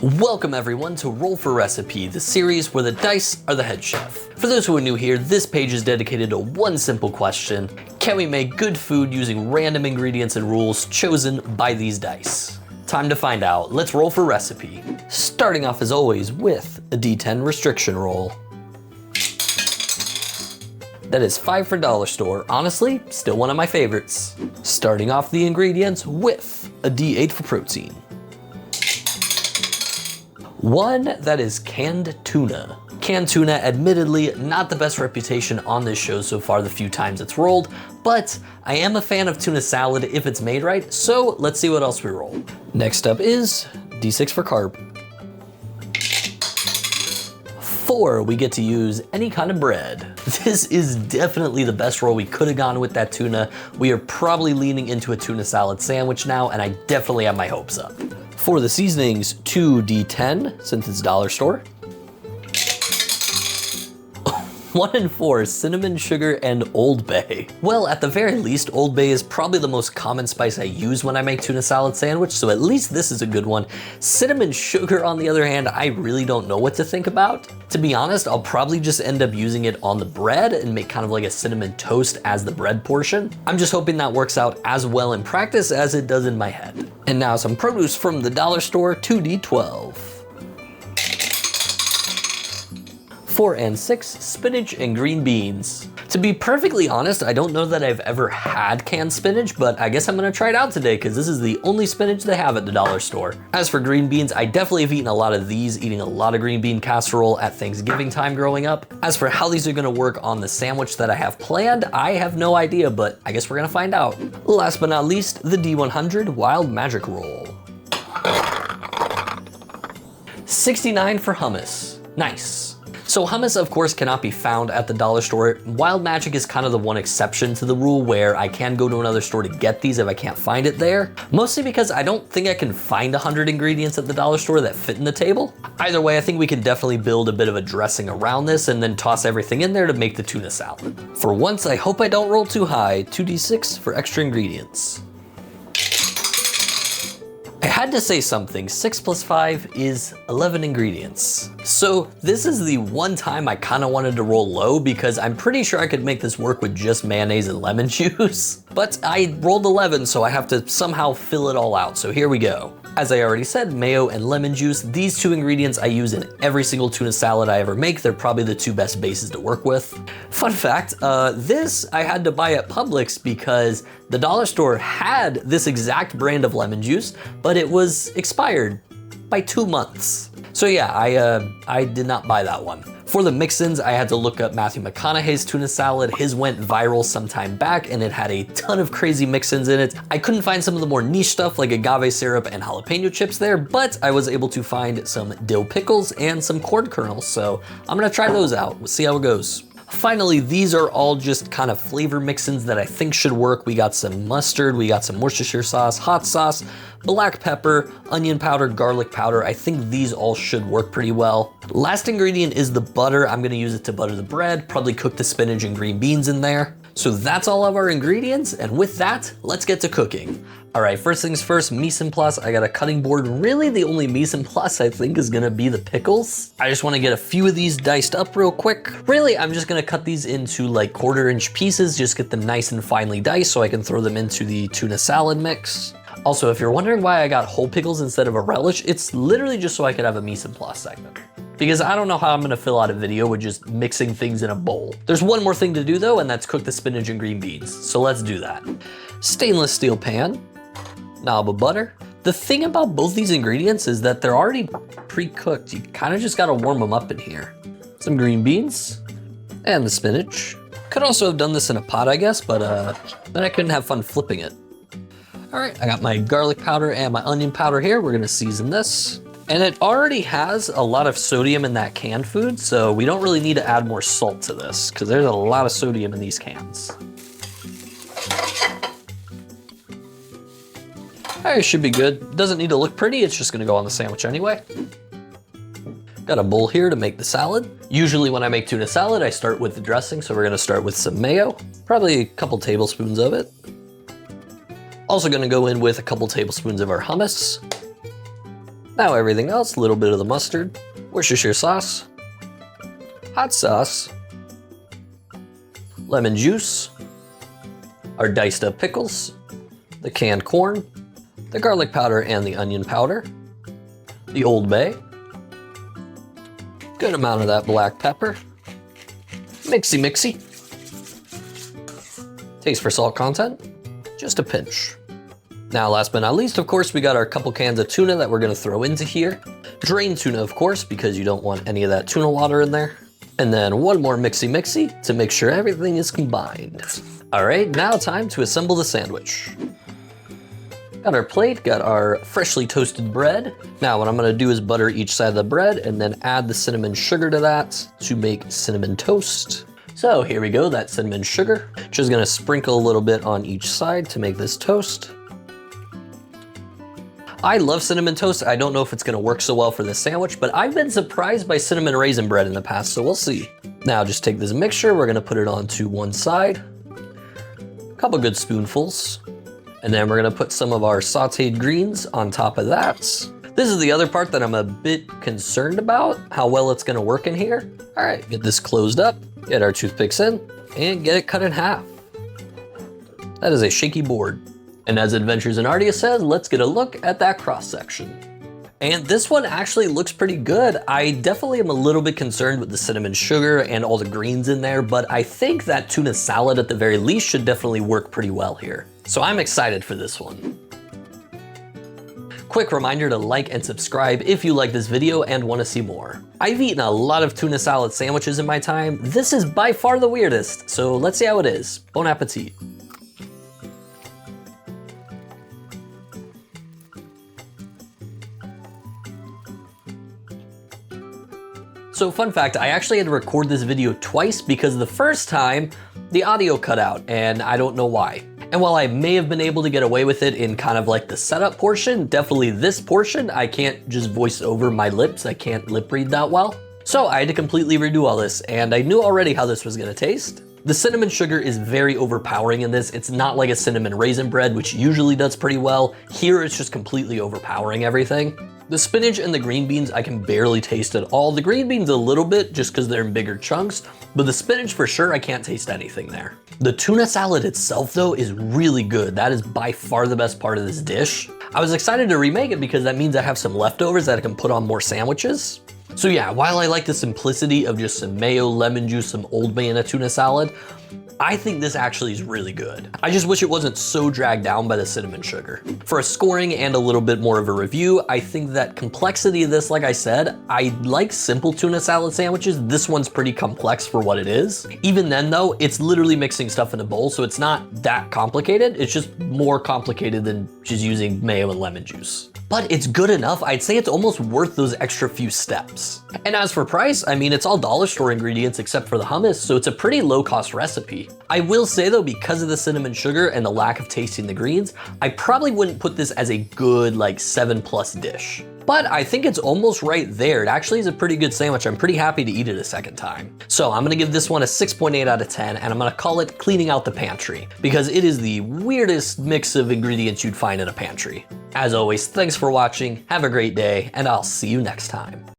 Welcome everyone to Roll for Recipe, the series where the dice are the head chef. For those who are new here, this page is dedicated to one simple question: can we make good food using random ingredients and rules chosen by these dice? Time to find out. Let's roll for recipe. Starting off as always with a D10 restriction roll. That is 5 for dollar store. Honestly, still one of my favorites. Starting off the ingredients with a D8 for protein. 1, that is canned tuna. Canned tuna, admittedly, not the best reputation on this show so far the few times it's rolled, but I am a fan of tuna salad if it's made right, so let's see what else we roll. Next up is D6 for carb. 4, we get to use any kind of bread. This is definitely the best roll we could have gone with that tuna. We are probably leaning into a tuna salad sandwich now, and I definitely have my hopes up. For the seasonings, 2 D10, since it's dollar store. 1 and 4, cinnamon, sugar, and Old Bay. Well, at the very least, Old Bay is probably the most common spice I use when I make tuna salad sandwich, so at least this is a good one. Cinnamon sugar, on the other hand, I really don't know what to think about. To be honest, I'll probably just end up using it on the bread and make kind of like a cinnamon toast as the bread portion. I'm just hoping that works out as well in practice as it does in my head. And now some produce from the dollar store, 2D12. 4 and 6, spinach and green beans. To be perfectly honest, I don't know that I've ever had canned spinach, but I guess I'm gonna try it out today because this is the only spinach they have at the dollar store. As for green beans, I definitely have eaten a lot of these, eating a lot of green bean casserole at Thanksgiving time growing up. As for how these are gonna work on the sandwich that I have planned, I have no idea, but I guess we're gonna find out. Last but not least, the D100 Wild Magic Roll. 69 for hummus. Nice. So hummus, of course, cannot be found at the dollar store. Wild Magic is kind of the one exception to the rule where I can go to another store to get these if I can't find it there. Mostly because I don't think I can find 100 ingredients at the dollar store that fit in the table. Either way, I think we can definitely build a bit of a dressing around this and then toss everything in there to make the tuna salad. For once, I hope I don't roll too high. 2D6 for extra ingredients. I had to say something. 6 plus 5 is 11 ingredients. So this is the one time I kind of wanted to roll low because I'm pretty sure I could make this work with just mayonnaise and lemon juice. But I rolled 11, so I have to somehow fill it all out. So here we go. As I already said, mayo and lemon juice. These 2 ingredients I use in every single tuna salad I ever make. They're probably the 2 best bases to work with. Fun fact, this I had to buy at Publix because the dollar store had this exact brand of lemon juice, but it was expired by 2 months. So yeah, I did not buy that one. For the mix-ins, I had to look up Matthew McConaughey's tuna salad. His went viral some time back and it had a ton of crazy mix-ins in it. I couldn't find some of the more niche stuff like agave syrup and jalapeno chips there, but I was able to find some dill pickles and some corn kernels, so I'm gonna try those out. We'll see how it goes. Finally, these are all just kind of flavor mix-ins that I think should work. We got some mustard, we got some Worcestershire sauce, hot sauce, black pepper, onion powder, garlic powder. I think these all should work pretty well. Last ingredient is the butter. I'm gonna use it to butter the bread, probably cook the spinach and green beans in there. So that's all of our ingredients, and with that, let's get to cooking. All right, first things first, mise en place. I got a cutting board. Really, the only mise en place I think is gonna be the pickles. I just wanna get a few of these diced up real quick. Really, I'm just gonna cut these into like 1/4-inch pieces, just get them nice and finely diced so I can throw them into the tuna salad mix. Also, if you're wondering why I got whole pickles instead of a relish, it's literally just so I could have a mise en place segment. Because I don't know how I'm gonna fill out a video with just mixing things in a bowl. There's one more thing to do though, and that's cook the spinach and green beans. So let's do that. Stainless steel pan, knob of butter. The thing about both these ingredients is that they're already pre-cooked. You kind of just gotta warm them up in here. Some green beans and the spinach. Could also have done this in a pot, I guess, but then I couldn't have fun flipping it. All right, I got my garlic powder and my onion powder here. We're gonna season this. And it already has a lot of sodium in that canned food, so we don't really need to add more salt to this because there's a lot of sodium in these cans. All right, should be good. Doesn't need to look pretty, it's just gonna go on the sandwich anyway. Got a bowl here to make the salad. Usually when I make tuna salad, I start with the dressing, so we're gonna start with some mayo, probably a couple tablespoons of it. Also gonna go in with a couple tablespoons of our hummus. Now everything else, a little bit of the mustard, Worcestershire sauce, hot sauce, lemon juice, our diced up pickles, the canned corn, the garlic powder and the onion powder, the Old Bay, good amount of that black pepper, mixy mixy. Taste for salt content, just a pinch. Now last but not least, of course, we got our couple cans of tuna that we're gonna throw into here. Drained tuna, of course, because you don't want any of that tuna water in there. And then one more mixy mixy to make sure everything is combined. All right, now time to assemble the sandwich. Got our plate, got our freshly toasted bread. Now what I'm gonna do is butter each side of the bread and then add the cinnamon sugar to that to make cinnamon toast. So here we go, that cinnamon sugar. Just gonna sprinkle a little bit on each side to make this toast. I love cinnamon toast. I don't know if it's gonna work so well for this sandwich, but I've been surprised by cinnamon raisin bread in the past, so we'll see. Now just take this mixture, we're gonna put it onto one side. A couple good spoonfuls. And then we're gonna put some of our sauteed greens on top of that. This is the other part that I'm a bit concerned about, how well it's gonna work in here. All right, get this closed up, get our toothpicks in, and get it cut in half. That is a shaky board. And as Adventures in Aardia says, let's get a look at that cross section. And this one actually looks pretty good. I definitely am a little bit concerned with the cinnamon sugar and all the greens in there, but I think that tuna salad at the very least should definitely work pretty well here. So I'm excited for this one. Quick reminder to like and subscribe if you like this video and want to see more. I've eaten a lot of tuna salad sandwiches in my time. This is by far the weirdest, so let's see how it is. Bon appetit. So fun fact, I actually had to record this video twice because the first time the audio cut out and I don't know why. And while I may have been able to get away with it in kind of like the setup portion, definitely this portion, I can't just voice over my lips. I can't lip read that well. So I had to completely redo all this and I knew already how this was gonna taste. The cinnamon sugar is very overpowering in this. It's not like a cinnamon raisin bread, which usually does pretty well. Here it's just completely overpowering everything. The spinach and the green beans I can barely taste at all. The green beans a little bit just because they're in bigger chunks, but the spinach for sure I can't taste anything there. The tuna salad itself though is really good. That is by far the best part of this dish. I was excited to remake it because that means I have some leftovers that I can put on more sandwiches. So yeah, while I like the simplicity of just some mayo, lemon juice, some Old Bay and a tuna salad, I think this actually is really good. I just wish it wasn't so dragged down by the cinnamon sugar. For a scoring and a little bit more of a review, I think that complexity of this, like I said, I like simple tuna salad sandwiches. This one's pretty complex for what it is. Even then though, it's literally mixing stuff in a bowl, so it's not that complicated. It's just more complicated than just using mayo and lemon juice. But it's good enough. I'd say it's almost worth those extra few steps. And as for price, I mean, it's all dollar store ingredients except for the hummus, so it's a pretty low cost recipe. I will say though, because of the cinnamon sugar and the lack of tasting the greens, I probably wouldn't put this as a good like 7+ dish. But I think it's almost right there. It actually is a pretty good sandwich. I'm pretty happy to eat it a second time. So I'm gonna give this one a 6.8 out of 10, and I'm gonna call it cleaning out the pantry because it is the weirdest mix of ingredients you'd find in a pantry. As always, thanks for watching, have a great day, and I'll see you next time.